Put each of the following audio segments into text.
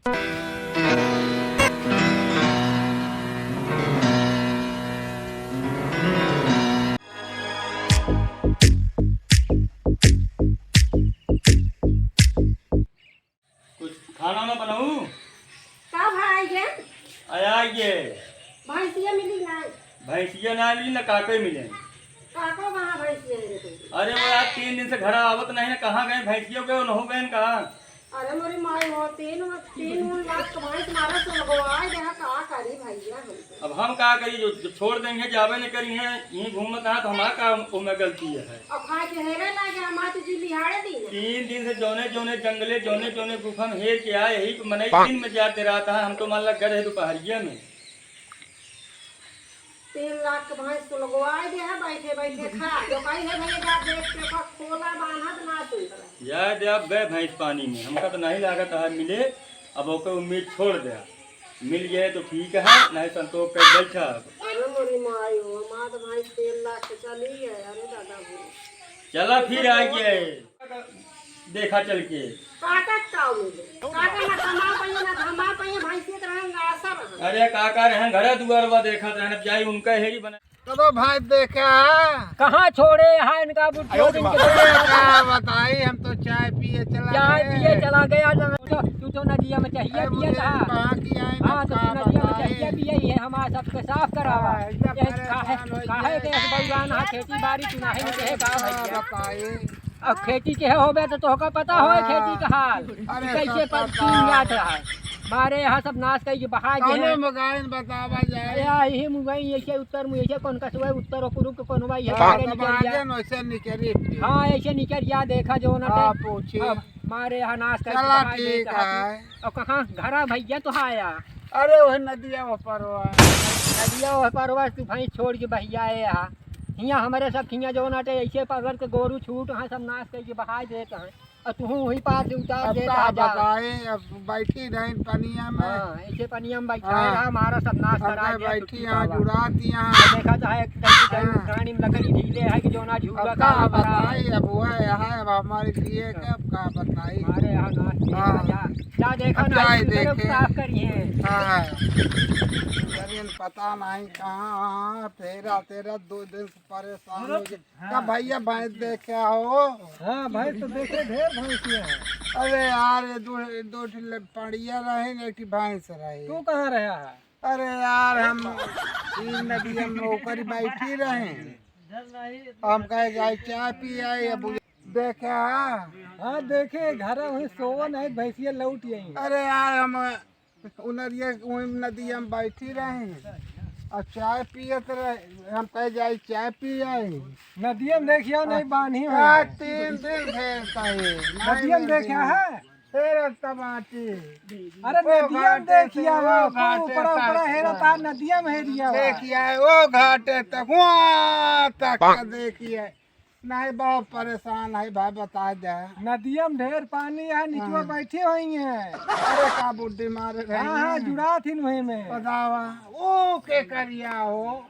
कुछ खाना ना बनाऊं? का भाई गे आया ये भैंसिया मिली ना भैंसिया ना मिली ना काके मिले। काको कहाँ भैंसिया रे तू अरे वो यार 3 दिन से घर आवत नहीं ना, कहाँ गए भैंसियों के न हो गए कहाँ। अरे मोरी माई हो तीन लाख का भैंस मारा तो लगवाए देहा का करी भैया हमको अब हम क्या करी, जो छोड़ देंगे जावे नहीं करी है यहीं घूमत है तो हमारा काम में गलती है। अब खा के हेरे लागे हमार तुझी लिहाड़े दी ना 3 दिन से जोने जोने जंगले जोने जोने गुफा में हेर के आए, यही तो मने दिन में जाते रहता है। हम तो मान लग गए दोपहरिया में 3 लाख का भैंस तो लगवाए देहा बैठे बैठे खा जो कही है भैया जा देख के का खोला बांधत ना सुन यार दे अब गए भैंस पानी में, हमका तो नहीं लागत है मिले। अब ओके उम्मीद छोड़ दे, मिल गए तो ठीक है, नहीं संतोष कर बैठा। अरे मोरी माई हो हमार तो भैंस 3 लाख के चली है। अरे दादा बोल चला फिर आइए देखा चल के काका काऊ मिले काका ना कमा पइया ना धमा पइया भैंसिया के रंग आशा रहा अरे काका रहे घरे दुआरवा देखा रहने जाई उनका हेरी बना। चलो भाई देखा कहाँ छोड़े यहाँ इनका बुढ़ियों दिन के क्या बताई, हम तो चाय पिए चला चाय गए। पिए चला गया तू तो नदिया में चाहिए अरे पिए मुझे था। कहाँ की आई हाँ तो तू नदिया में चाहिए पिए ही है, हमारा सबके साफ करावा काहे के भगवान हाँ खेती बाड़ी तू नहीं कहे का भैया बताई। अब खेती के होबे तो तोहका पता होए खेती का हाल अरे कैसे सब पर पता। याद है मारे यहाँ सब नाश करके बहा कौनो गए मगाइन बतावा जाए। यही मुंबई ऐसे उत्तर में ऐसे कौन कसुए उत्तर और पूर्व के कौन भाई है तब आगे वैसे निकली फिर। हाँ ऐसे निकल गया देखा जो ना हाँ, पूछी। अब मारे यहाँ नाश करके चला बहा गए, ठीक है। अब कहाँ घरा भैया तो आया अरे वह नदिया ऊपर हुआ। नदिया पर तू भैंस छोड़ के भैया है यहाँ हियाँ हमारे सब हियाँ जो नाटे ऐसे पकड़ के गोरू छूट यहाँ सब नाश करके बहा देते हैं और तू वहीं पास से उतार अब देता का जा। बताए, अब बैठी रही पनिया में। हाँ ऐसे पनिया में बैठा हाँ। है हमारा सब नाश अब करा मैं दिया बैठी टूटी यहाँ बाबा। जुड़ा दिया। देखा तो है हाँ। कहानी में लकड़ी ढीले है कि जो ना झूला अब का का बताई, अब हुआ है अब हमारे लिए कब का बताई। हमारे यहाँ नाश किया हाँ। जा देखा अब ना जाए दूसरे को देखे। साफ करिए। हाँ, लेकिन पता नहीं कहाँ फेरा तेरा 2 दिन से परेशान हो गए। क्या भैया भैंस देखे हो? हाँ भाई तो देखे ढेर भैंसियाँ हैं। अरे यार ये दो पड़िया रहे न, एक भैंस रही। तू कहाँ रहा है? अरे यार हम तीन नदिया में ऊपर बैठी रहे, हम कहे जाए चाय पी आए। अब देखे हाँ देखे घर वहीं सोवन है भैंसिया लौट यहीं। अरे यार हम उनरिया वही नदिया में बैठी रहे और चाय पियत रहे, हम कहे जाए चाय पी आए। नदिया में देखिया नहीं बानी यार 3 दिन फेरता है नदिया में देखा है? फिर टमाटी। अरे नदिया में देखिया ऊपर ऊपर हेरता नदिया में हेरिया देखिए वो घाटे तक वहाँ तक देखिए। नहीं बहुत परेशान है भाई, बता दे। नदिया में ढेर पानी है नीचे बैठी हुई है। अरे का बुद्धि मारे रही हाँ हाँ जुड़ा थी वहीं में। बतावा वो के करिया हो।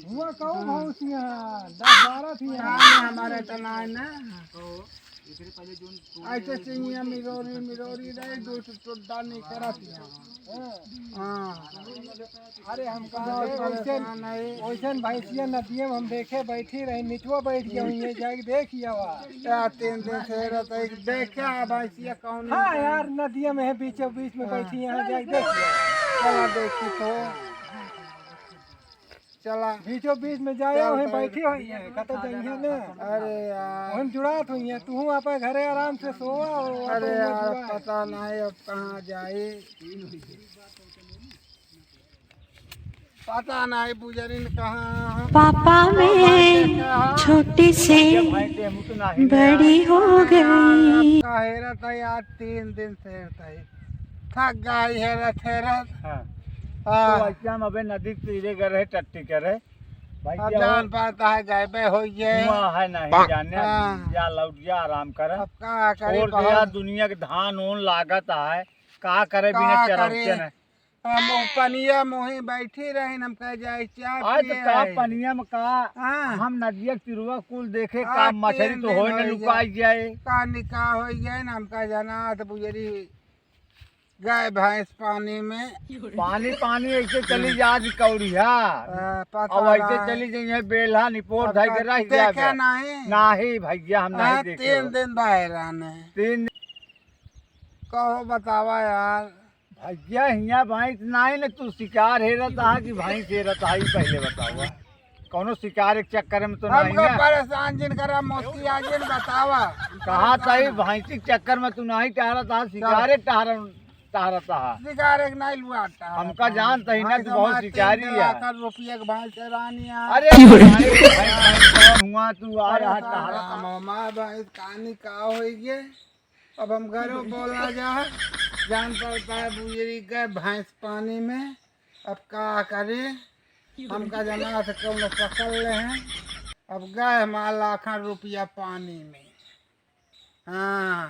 हुआ कहूँ भौसिया 10-12 थी हमारे तना ना ऐसे चिंगिया मिरोरी रही, 2 टुड्डा नहीं करती। हाँ अरे हम परेशान है। वैसे भैंसिया नदिया में हम देखे बैठी रही नीचवा बैठ गया हुई जाके देखिए या 3 दिन से रहता है देखा भैंसिया कौन। हाँ यार नदिया में है बीचों बीच में बैठी यहाँ जाके देखिए। चला देखी तो चला बीचों बीच में जाया वहीं बैठी हुई है कतो जंगल में। अरे यार हम जुड़ात हुई है तू अपने घरे आराम से सोवा हो। अरे यार पता नहीं अब कहाँ जाए, पता नहीं बुजरिन कहाँ। पापा मैं छोटी से बड़ी हो गई। हेरत है यार 3 दिन से रहता है, थक गई हेरत। हाँ अबे नदी तीरे गए रहे टट्टी करे भाई अब जान पाता है गए हो ये है नहीं जाने हाँ। या लौट जा आराम करे अब का करे और यार दुनिया के धान ओन लागत है का करे बिना चरौते न हम पनिया मोही बैठी रही हम कह जाए चाय आज पिए का आई। पनिया में का हाँ। हम नदिया तिरुआ कुल देखे हाँ, का मछली तीन तो दिन होए हो न लुकाई जाए। का निकाह हो गए ना हमका जाना तो बुजरी गाय भैंस पानी में पानी पानी ऐसे चली जा कौड़िया पता और ऐसे नहीं। चली जाइए बेला निपोर धाई के रह देखा जाए नहीं नहीं भैया हम नहीं देखे 3 दिन बाहर आने 3 कहो बतावा यार भैया हिया भैंस नहीं न तू शिकार हे रहा कि भैंस हे रहा ही पहले बतावा कौनो शिकार एक चक्कर में तो नहीं हमको ना परेशान जिन करा मोती आजिन बतावा कहा था भैंसी के चक्कर में तू नहीं टहरा था शिकारे टहरा था शिकार एक नहीं लुआटा हमका जानता ही ना तू बहुत शिकारी है रुपया के भैंस रानी अरे भैंस हुआ तू आ रहा टहरा मामा भैंस कहानी का हो गए अब हम घरों बोला जा जान पड़ता है बुजरी गए भैंस पानी में अब का करे हमका जना से कौन पकड़ ले हैं अब गए हमारा 1,00,000 रुपया पानी में हाँ